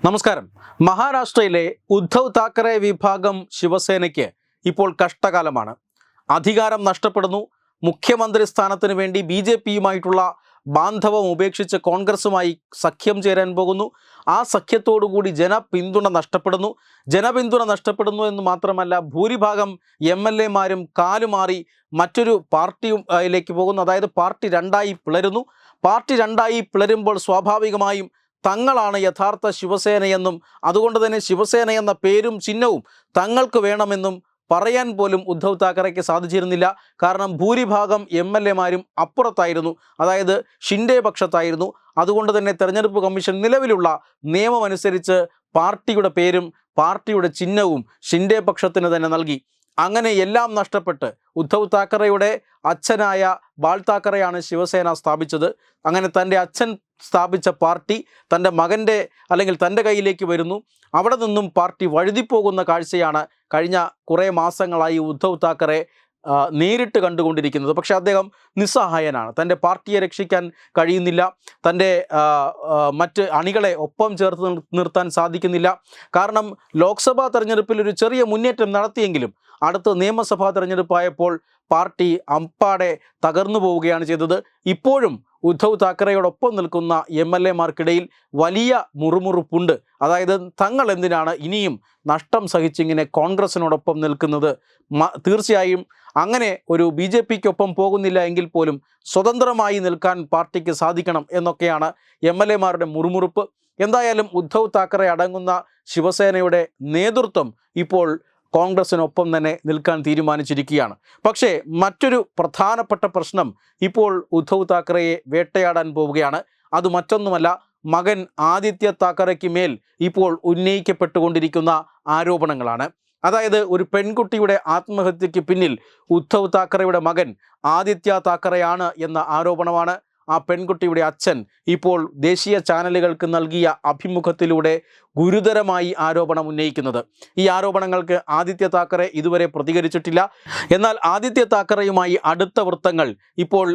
നമസ്കാരം. മഹാരാഷ്ട്രയിലെ ഉദ്ധവ് താക്കറെ വിഭാഗം ശിവസേനയ്ക്ക് ഇപ്പോൾ കഷ്ടകാലമാണ്. അധികാരം നഷ്ടപ്പെടുന്നു. മുഖ്യമന്ത്രി സ്ഥാനത്തിന് വേണ്ടി BJPയുമായിട്ടുള്ള ബാന്ധവം ഉപേക്ഷിച്ച് കോൺഗ്രസുമായി സഖ്യം ചേരാൻ പോകുന്നു. ആ സഖ്യത്തോടുകൂടി ജനപിന്തുണ നഷ്ടപ്പെടുന്നു എന്ന് മാത്രമല്ല, ഭൂരിഭാഗം MLA മാരും കാലുമാറി മറ്റൊരു പാർട്ടിയിലേക്ക് പോകുന്നു. അതായത് പാർട്ടി രണ്ടായി പിളരുന്നു. പാർട്ടി രണ്ടായി പിളരുമ്പോൾ സ്വാഭാവികമായും തങ്ങളാണ് യഥാർത്ഥ ശിവസേനയെന്നും അതുകൊണ്ട് തന്നെ ശിവസേന എന്ന പേരും ചിഹ്നവും തങ്ങൾക്ക് വേണമെന്നും പറയാൻ പോലും ഉദ്ധവ് താക്കറെയ്ക്ക് സാധിച്ചിരുന്നില്ല. കാരണം ഭൂരിഭാഗം MLA മാരും അപ്പുറത്തായിരുന്നു, അതായത് ഷിൻഡെ പക്ഷത്തായിരുന്നു. അതുകൊണ്ട് തന്നെ തെരഞ്ഞെടുപ്പ് കമ്മീഷൻ നിലവിലുള്ള നിയമമനുസരിച്ച് പാർട്ടിയുടെ പേരും പാർട്ടിയുടെ ചിഹ്നവും ഷിൻഡെ പക്ഷത്തിന് തന്നെ നൽകി. അങ്ങനെ എല്ലാം നഷ്ടപ്പെട്ട് ഉദ്ധവ് താക്കറെയുടെ അച്ഛനായ ബാൾ താക്കറെയാണ് ശിവസേന സ്ഥാപിച്ചത്. അങ്ങനെ തൻ്റെ അച്ഛൻ സ്ഥാപിച്ച പാർട്ടി തൻ്റെ മകൻ്റെ അല്ലെങ്കിൽ തൻ്റെ കയ്യിലേക്ക് വരുന്നു. അവിടെ നിന്നും പാർട്ടി വഴുതിപ്പോകുന്ന കാഴ്ചയാണ് കഴിഞ്ഞ കുറേ മാസങ്ങളായി ഉദ്ധവ് താക്കറെ നേരിട്ട് കണ്ടുകൊണ്ടിരിക്കുന്നത്. പക്ഷേ അദ്ദേഹം നിസ്സഹായനാണ്. തൻ്റെ പാർട്ടിയെ രക്ഷിക്കാൻ കഴിയുന്നില്ല. തൻ്റെ മറ്റ് അണികളെ ഒപ്പം ചേർത്ത് നിർത്താൻ സാധിക്കുന്നില്ല. കാരണം ലോക്സഭാ തെരഞ്ഞെടുപ്പിൽ ഒരു ചെറിയ മുന്നേറ്റം നടത്തിയെങ്കിലും അടുത്ത നിയമസഭാ തെരഞ്ഞെടുപ്പായപ്പോൾ പാർട്ടി അമ്പാടെ തകർന്നു പോവുകയാണ് ചെയ്തത്. ഇപ്പോഴും ഉദ്ധവ് താക്കറെയോടൊപ്പം നിൽക്കുന്ന MLA മാർക്കിടയിൽ വലിയ മുറുമുറുപ്പുണ്ട്. അതായത് തങ്ങൾ എന്തിനാണ് ഇനിയും നഷ്ടം സഹിച്ചിങ്ങനെ കോൺഗ്രസിനോടൊപ്പം നിൽക്കുന്നത്? തീർച്ചയായും അങ്ങനെ ഒരു BJPക്കൊപ്പം പോകുന്നില്ല എങ്കിൽ പോലും സ്വതന്ത്രമായി നിൽക്കാൻ പാർട്ടിക്ക് സാധിക്കണം എന്നൊക്കെയാണ് MLA മാരുടെ മുറുമുറുപ്പ്. എന്തായാലും ഉദ്ധവ് താക്കറെ അടങ്ങുന്ന ശിവസേനയുടെ നേതൃത്വം ഇപ്പോൾ കോൺഗ്രസിനൊപ്പം തന്നെ നിൽക്കാൻ തീരുമാനിച്ചിരിക്കുകയാണ്. പക്ഷേ മറ്റൊരു പ്രധാനപ്പെട്ട പ്രശ്നം ഇപ്പോൾ ഉദ്ധവ് താക്കറെയെ വേട്ടയാടാൻ പോവുകയാണ്. അത് മറ്റൊന്നുമല്ല, മകൻ ആദിത്യ താക്കറയ്ക്ക് മേൽ ഇപ്പോൾ ഉന്നയിക്കപ്പെട്ടുകൊണ്ടിരിക്കുന്ന ആരോപണങ്ങളാണ്. അതായത് ഒരു പെൺകുട്ടിയുടെ ആത്മഹത്യയ്ക്ക് പിന്നിൽ ഉദ്ധവ് താക്കറെയുടെ മകൻ ആദിത്യ താക്കറെയാണ് എന്ന ആരോപണമാണ്. ആ പെൺകുട്ടിയുടെ അച്ഛൻ ഇപ്പോൾ ദേശീയ ചാനലുകൾക്ക് നൽകിയ അഭിമുഖത്തിലൂടെ ഗുരുതരമായി ആരോപണം ഉന്നയിക്കുന്നത്. ഈ ആരോപണങ്ങൾക്ക് ആദിത്യ താക്കറെ ഇതുവരെ പ്രതികരിച്ചിട്ടില്ല. എന്നാൽ ആദിത്യ താക്കറെയുമായി അടുത്ത വൃത്തങ്ങൾ ഇപ്പോൾ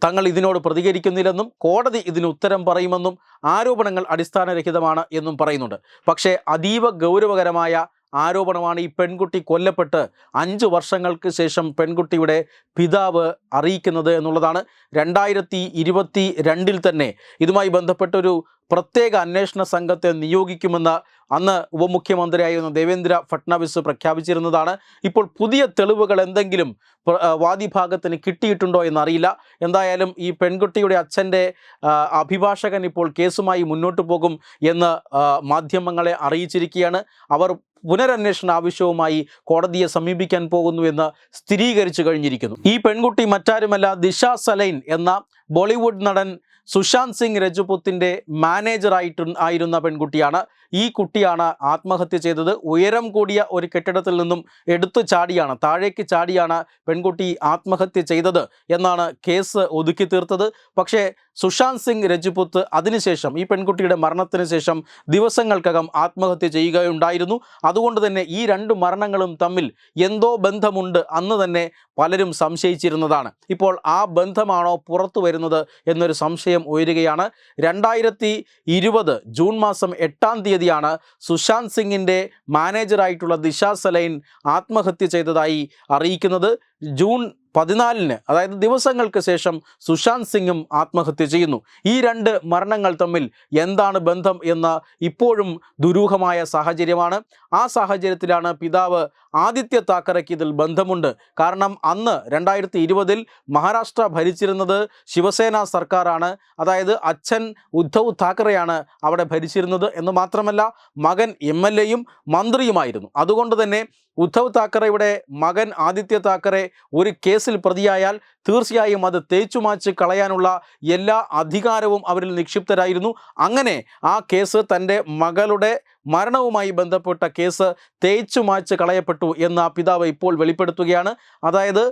തങ്ങൾ ഇതിനോട് പ്രതികരിക്കുന്നില്ലെന്നും കോടതി ഇതിന് ഉത്തരം പറയുമെന്നും ആരോപണങ്ങൾ അടിസ്ഥാനരഹിതമാണ് എന്നും പറയുന്നുണ്ട്. പക്ഷേ അതീവ ഗൗരവകരമായ ആരോപണമാണ് ഈ പെൺകുട്ടി കൊല്ലപ്പെട്ട് 5 വർഷങ്ങൾക്ക് ശേഷം പെൺകുട്ടിയുടെ പിതാവ് അറിയിക്കുന്നത് എന്നുള്ളതാണ്. 2022 തന്നെ ഇതുമായി ബന്ധപ്പെട്ടൊരു പ്രത്യേക അന്വേഷണ സംഘത്തെ നിയോഗിക്കുമെന്ന് അന്ന് ഉപമുഖ്യമന്ത്രിയായിരുന്ന ദേവേന്ദ്ര ഫട്നാവിസ് പ്രഖ്യാപിച്ചിരുന്നതാണ്. ഇപ്പോൾ പുതിയ തെളിവുകൾ എന്തെങ്കിലും വാദിഭാഗത്തിന് കിട്ടിയിട്ടുണ്ടോ എന്നറിയില്ല. എന്തായാലും ഈ പെൺകുട്ടിയുടെ അച്ഛൻ്റെ അഭിഭാഷകൻ ഇപ്പോൾ കേസുമായി മുന്നോട്ട് പോകും എന്ന് മാധ്യമങ്ങളെ അറിയിച്ചിരിക്കുകയാണ്. അവർ പുനരന്വേഷണ ആവശ്യവുമായി കോടതിയെ സമീപിക്കാൻ പോകുന്നു എന്ന് സ്ഥിരീകരിച്ചു കഴിഞ്ഞിരിക്കുന്നു. ഈ പെൺകുട്ടി മറ്റാരുമല്ല, ദിശ സലൈൻ എന്ന ബോളിവുഡ് നടൻ സുശാന്ത് സിംഗ് രജപുത്തിൻ്റെ മാനേജറായിരുന്ന പെൺകുട്ടിയാണ്. ഈ കുട്ടിയാണ് ആത്മഹത്യ ചെയ്തത്. ഉയരം കൂടിയ ഒരു കെട്ടിടത്തിൽ നിന്നും താഴേക്ക് ചാടിയാണ് പെൺകുട്ടി ആത്മഹത്യ ചെയ്തത് എന്നാണ് കേസ് ഒതുക്കി തീർത്തത്. പക്ഷേ സുശാന്ത് സിംഗ് രജപുത്ത് അതിനുശേഷം ഈ പെൺകുട്ടിയുടെ മരണത്തിന് ശേഷം ദിവസങ്ങൾക്കകം ആത്മഹത്യ ചെയ്യുകയുണ്ടായിരുന്നു. അതുകൊണ്ട് തന്നെ ഈ 2 മരണങ്ങളും തമ്മിൽ എന്തോ ബന്ധമുണ്ട് അന്ന് തന്നെ പലരും സംശയിച്ചിരുന്നതാണ്. ഇപ്പോൾ ആ ബന്ധമാണോ പുറത്തു വരുന്നത് എന്നൊരു സംശയം ഉയരുകയാണ്. 2020 ജൂൺ മാസം 8-ാം തീയതിയാണ് സുശാന്ത് സിംഗിൻ്റെ മാനേജറായിട്ടുള്ള ദിശ സലൈൻ ആത്മഹത്യ ചെയ്തതായി അറിയിക്കുന്നത്. ജൂൺ 14-ന് അതായത് ദിവസങ്ങൾക്ക് ശേഷം സുശാന്ത് സിംഗും ആത്മഹത്യ ചെയ്യുന്നു. ഈ 2 മരണങ്ങൾ തമ്മിൽ എന്താണ് ബന്ധം എന്ന ഇപ്പോഴും ദുരൂഹമായ സാഹചര്യമാണ്. ആ സാഹചര്യത്തിലാണ് പിതാവ് ആദിത്യ താക്കറയ്ക്ക് ഇതിൽ ബന്ധമുണ്ട്. കാരണം അന്ന് 2020-ൽ മഹാരാഷ്ട്ര ഭരിച്ചിരുന്നത് ശിവസേന സർക്കാരാണ്. അതായത് അച്ഛൻ ഉദ്ധവ് താക്കറെയാണ് അവിടെ ഭരിച്ചിരുന്നത് എന്ന് മാത്രമല്ല, മകൻ MLA-യും മന്ത്രിയുമായിരുന്നു. അതുകൊണ്ട് തന്നെ ഉദ്ധവ് താക്കറെയുടെ മകൻ ആദിത്യ താക്കറെ ഒരു കേസിൽ പ്രതിയായാൽ തീർച്ചയായും അത് തേച്ചുമാച്ച് കളയാനുള്ള എല്ലാ അധികാരവും അവരിൽ നിക്ഷിപ്തരായിരുന്നു. അങ്ങനെ ആ കേസ് തൻ്റെ മകളുടെ മരണവുമായി ബന്ധപ്പെട്ട കേസ് തേച്ചുമാച്ച് കളയപ്പെട്ടു എന്ന് ആ പിതാവ് ഇപ്പോൾ വെളിപ്പെടുത്തുകയാണ്. അതായത്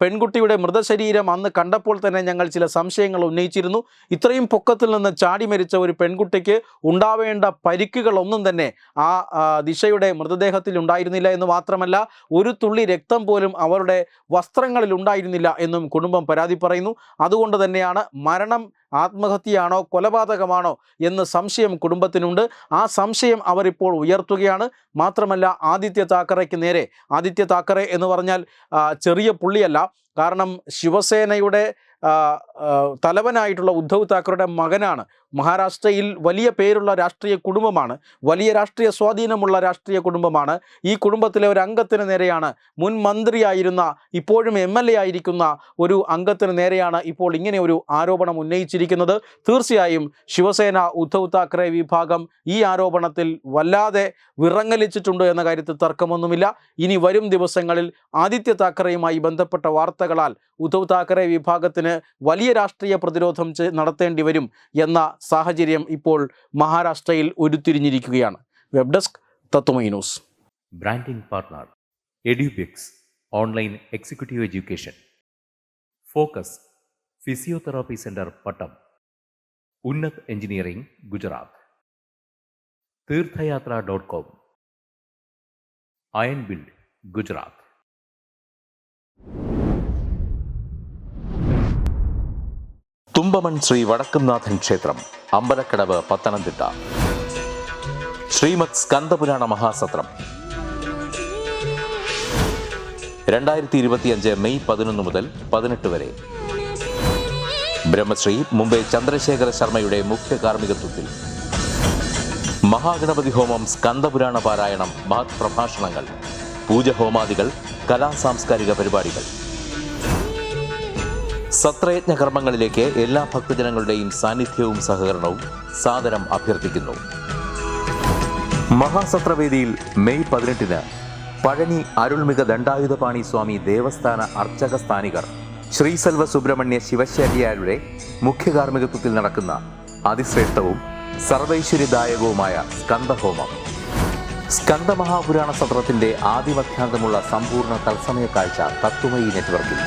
പെൺകുട്ടിയുടെ മൃതശരീരം അന്ന് കണ്ടപ്പോൾ തന്നെ ഞങ്ങൾ ചില സംശയങ്ങൾ ഉന്നയിച്ചിരുന്നു. ഇത്രയും പൊക്കത്തിൽ നിന്ന് ചാടി മരിച്ച ഒരു പെൺകുട്ടിക്ക് ഉണ്ടാവേണ്ട പരിക്കുകളൊന്നും തന്നെ ആ ദിശയുടെ മൃതദേഹത്തിൽ ഉണ്ടായിരുന്നില്ല എന്ന് മാത്രമല്ല, ഒരു തുള്ളി രക്തം പോലും അവരുടെ വസ്ത്രങ്ങളിൽ ഉണ്ടായിരുന്നില്ല കഴിയുന്നില്ല എന്നും കുടുംബം പരാതി പറയുന്നു. അതുകൊണ്ട് തന്നെയാണ് മരണം ആത്മഹത്യയാണോ കൊലപാതകമാണോ എന്ന് സംശയം കുടുംബത്തിനുണ്ട്. ആ സംശയം അവരിപ്പോൾ ഉയർത്തുകയാണ്. മാത്രമല്ല, ആദിത്യ താക്കറയ്ക്ക് നേരെ, ആദിത്യ താക്കറെ എന്ന് പറഞ്ഞാൽ ചെറിയ പുള്ളിയല്ല. കാരണം ശിവസേനയുടെ തലവനായിട്ടുള്ള ഉദ്ധവ് താക്കറയുടെ മകനാണ്. മഹാരാഷ്ട്രയിൽ വലിയ പേരുള്ള രാഷ്ട്രീയ കുടുംബമാണ്, വലിയ രാഷ്ട്രീയ സ്വാധീനമുള്ള രാഷ്ട്രീയ കുടുംബമാണ്. ഈ കുടുംബത്തിലെ ഒരു അംഗത്തിന് നേരെയാണ്, മുൻ മന്ത്രിയായിരുന്ന ഇപ്പോഴും MLA ആയിരിക്കുന്ന ഒരു അംഗത്തിന് നേരെയാണ് ഇപ്പോൾ ഇങ്ങനെ ഒരു ആരോപണം ഉന്നയിച്ചിരിക്കുന്നത്. തീർച്ചയായും ശിവസേന ഉദ്ധവ് താക്കറെ വിഭാഗം ഈ ആരോപണത്തിൽ വല്ലാതെ വിറങ്ങലിച്ചിട്ടുണ്ട് എന്ന കാര്യത്തിൽ തർക്കമൊന്നുമില്ല. ഇനി വരും ദിവസങ്ങളിൽ ആദിത്യ താക്കറെയുമായി ബന്ധപ്പെട്ട വാർത്തകളാൽ ഉദ്ധവ് താക്കറെ വിഭാഗത്തിന് വലിയ രാഷ്ട്രീയ പ്രതിരോധം നടത്തേണ്ടി വരും എന്ന സാഹചര്യം ഇപ്പോൾ മഹാരാഷ്ട്രയിൽ ഉരുത്തിരിഞ്ഞിരിക്കുകയാണ്. Web desk Tatwamayi news. Branding partner Edubix online executive education, focus physiotherapy centre Pattom, Unnath engineering Gujarat, തീർത്ഥയാത്ര.com, അയൺ ബിൽഡ് ഗുജറാത്ത്. തുമ്പമൺ ശ്രീ വടക്കുംനാഥൻ ക്ഷേത്രം, അമ്പലക്കടവ്, പത്തനംതിട്ട. ശ്രീമദ് സ്കന്ദപുരാണ മഹാസത്രം 2025 മെയ് 11 മുതൽ 18 വരെ. ബ്രഹ്മശ്രീ മുംബൈ ചന്ദ്രശേഖര ശർമ്മയുടെ മുഖ്യ കാർമ്മികത്വത്തിൽ മഹാഗണപതി ഹോമം, സ്കന്ദപുരാണ പാരായണം, മഹത് പ്രഭാഷണങ്ങൾ, പൂജഹോമാദികൾ, കലാസാംസ്കാരിക പരിപാടികൾ. സത്രയജ്ഞ കർമ്മങ്ങളിലേക്ക് എല്ലാ ഭക്തജനങ്ങളുടെയും സാന്നിധ്യവും സഹകരണവും സാദരം അഭ്യർത്ഥിക്കുന്നു. മഹാസത്രവേദിയിൽ മെയ് 18 പഴനി അരുൾമിക ദണ്ഡായുധപാണി സ്വാമി ദേവസ്ഥാന അർച്ചക സ്ഥാനികർ ശ്രീസെൽവ സുബ്രഹ്മണ്യ ശിവശാരിയാരുടെ മുഖ്യ കാർമ്മികത്വത്തിൽ നടക്കുന്ന അതിശ്രേഷ്ഠവും സർവൈശ്വര്യദായകവുമായ സ്കന്ദഹോമം. സ്കന്ദമഹാപുരാണ സത്രത്തിന്റെ ആദിമധ്യാന്തമുള്ള സമ്പൂർണ്ണ തത്സമയ കാഴ്ച തത്വമയി നെറ്റ്വർക്കിൽ.